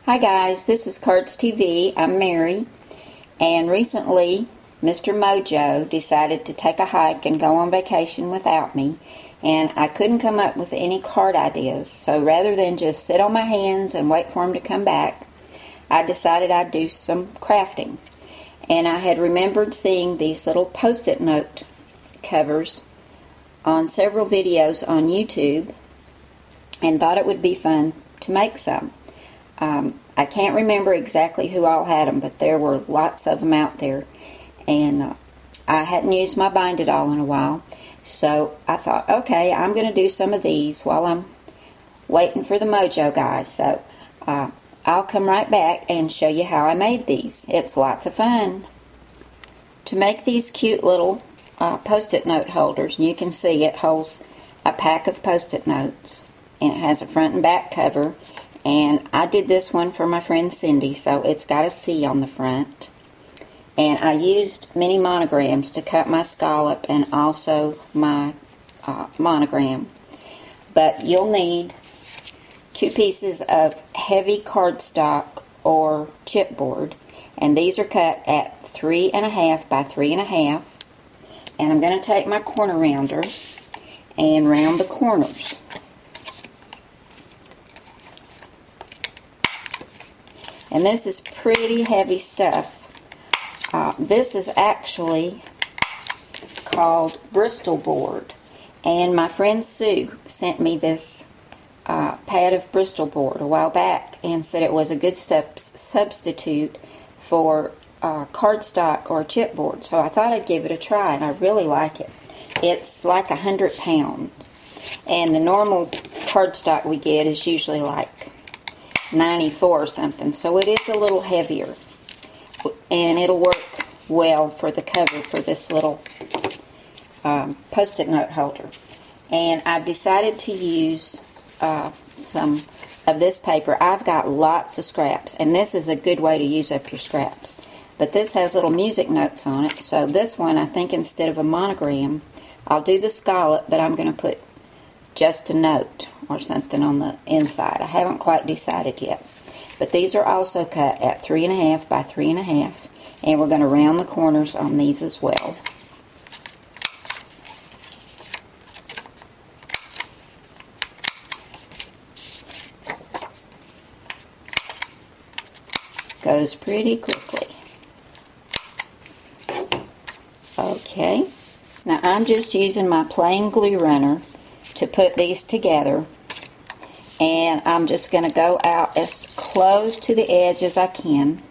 Hi guys, this is Cards TV. I'm Mary, and recently Mr. Mojo decided to take a hike and go on vacation without me, and I couldn't come up with any card ideas, so rather than just sit on my hands and wait for him to come back, I decided I'd do some crafting. And I had remembered seeing these little post-it note covers on several videos on YouTube and thought it would be fun to make some. I can't remember exactly who all had them, but there were lots of them out there. And I hadn't used my Bind-It-All in a while, so I thought, okay, I'm going to do some of these while I'm waiting for the Mojo guy. So I'll come right back and show you how I made these. It's lots of fun. To make these cute little post-it note holders, you can see it holds a pack of post-it notes, and it has a front and back cover. And I did this one for my friend Cindy, so it's got a C on the front. And I used mini monograms to cut my scallop and also my monogram. But you'll need 2 pieces of heavy cardstock or chipboard. And these are cut at 3.5 by 3.5. And I'm going to take my corner rounder and round the corners. And this is pretty heavy stuff. This is actually called Bristol board. And my friend Sue sent me this pad of Bristol board a while back and said it was a good substitute for cardstock or chipboard. So I thought I'd give it a try, and I really like it. It's like 100 pounds. And the normal cardstock we get is usually like 94 or something, so it is a little heavier, and it'll work well for the cover for this little post-it note holder. And I've decided to use some of this paper. I've got lots of scraps, and this is a good way to use up your scraps. But this has little music notes on it, so this one, I think instead of a monogram, I'll do the scallop, but I'm going to put just a note or something on the inside. I haven't quite decided yet. But these are also cut at 3.5 by 3.5, and we're going to round the corners on these as well. Goes pretty quickly. Okay, now I'm just using my plain glue runner to put these together, and I'm just going to go out as close to the edge as I can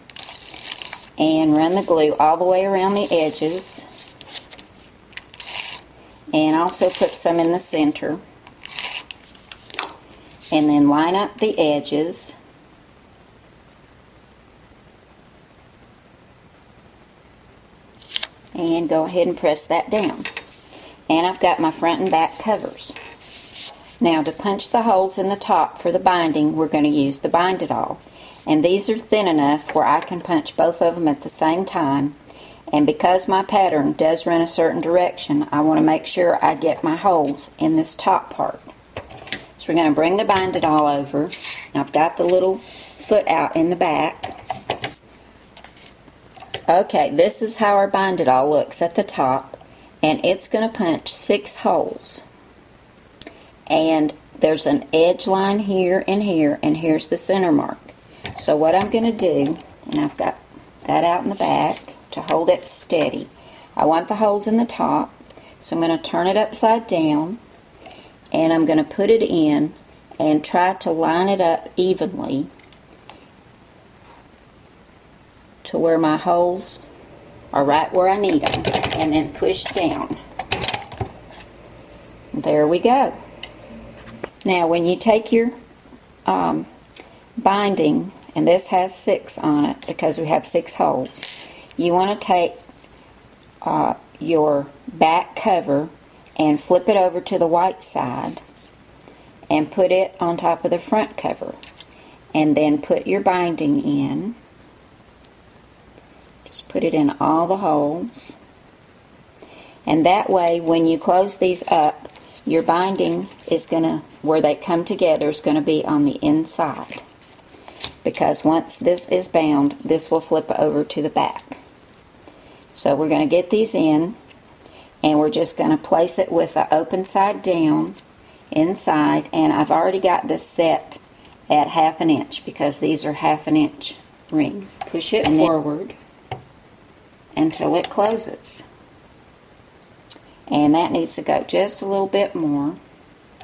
and run the glue all the way around the edges, and also put some in the center, and then line up the edges and go ahead and press that down. And I've got my front and back covers. Now, to punch the holes in the top for the binding, we're going to use the Bind-It-All. And these are thin enough where I can punch both of them at the same time. And because my pattern does run a certain direction, I want to make sure I get my holes in this top part. So we're going to bring the Bind-It-All over. I've got the little foot out in the back. Okay, this is how our Bind-It-All looks at the top. And it's going to punch 6 holes. And there's an edge line here, and here's the center mark. So what I'm going to do, and I've got that out in the back to hold it steady. I want the holes in the top, so I'm going to turn it upside down, and I'm going to put it in and try to line it up evenly to where my holes are right where I need them, and then push down. There we go. Now, when you take your binding, and this has 6 on it because we have 6 holes, you want to take your back cover and flip it over to the white side and put it on top of the front cover, and then put your binding in. Just put it in all the holes, and that way when you close these up, your binding is going to, where they come together, is going to be on the inside. because once this is bound, this will flip over to the back. So we're going to get these in, and we're just going to place it with the open side down inside, and I've already got this set at 1/2 inch because these are 1/2 inch rings. Push it forward until it closes, and that needs to go just a little bit more.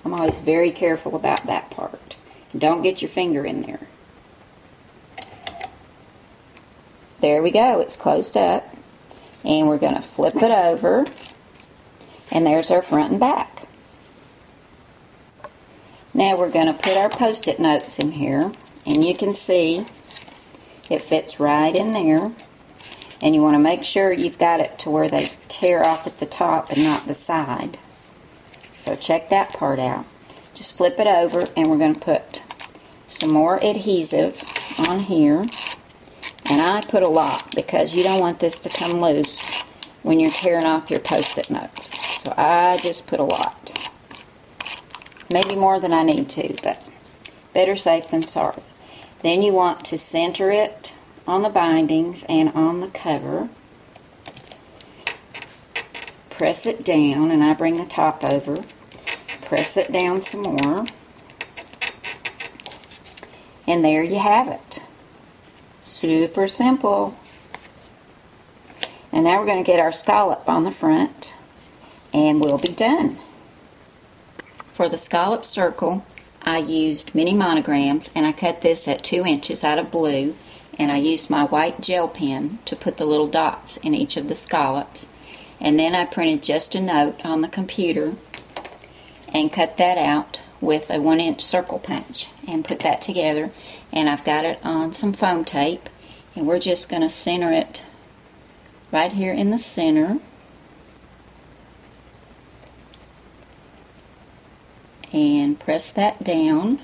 I'm always very careful about that part. Don't get your finger in there. There we go, it's closed up, and we're going to flip it over, and there's our front and back. Now we're going to put our Post-it notes in here, and you can see it fits right in there, and you want to make sure you've got it to where they tear off at the top and not the side. So check that part out. Just flip it over, and we're going to put some more adhesive on here. And I put a lot because you don't want this to come loose when you're tearing off your Post-it notes. So I just put a lot. Maybe more than I need to, but better safe than sorry. Then you want to center it on the bindings and on the cover. Press it down, and I bring the top over. Press it down some more. And there you have it. Super simple. And now we're going to get our scallop on the front, and we'll be done. For the scallop circle, I used mini monograms, and I cut this at 2 inches out of blue, and I used my white gel pen to put the little dots in each of the scallops. And then I printed just a note on the computer and cut that out with a 1-inch circle punch and put that together, and I've got it on some foam tape, and we're just going to center it right here in the center, and press that down,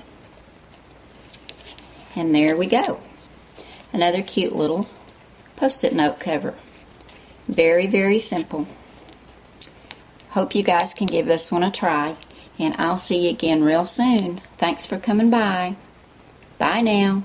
and there we go. Another cute little Post-it note cover. Very, very simple. Hope you guys can give this one a try, and I'll see you again real soon. Thanks for coming by. Bye now.